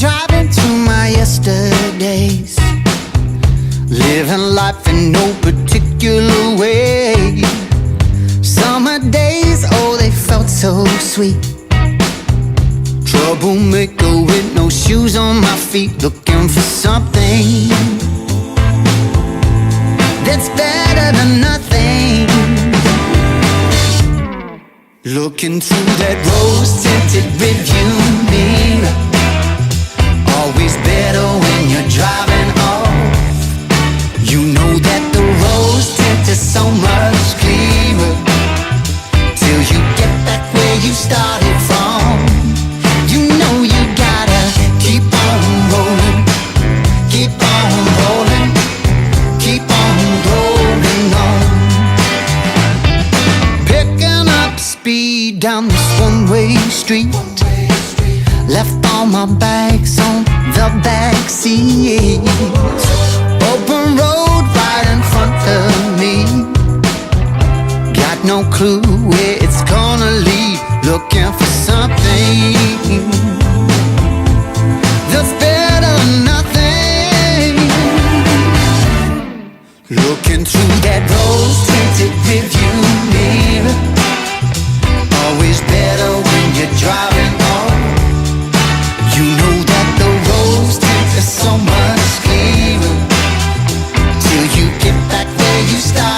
driving through my yesterdays, living life in no particular way. Summer days, oh, they felt so sweet. Troublemaker with no shoes on my feet, looking for something that's better than nothing. Looking through that rose-tinted rearview mirror, always better when you're driving off. You know that the rose tint is so much clearer till you get back where you started from. You know you gotta keep on rolling, keep on rolling, keep on rolling on. Picking up speed down this one-way street, left all my bags on the back seat. Open road right in front of me, got no clue where it's gonna lead. Looking for something that's better than nothing. Looking through that rose-tinted rearview mirror, always better when you're driving home. You know that the rose tint is so much clearer till you get back where you started.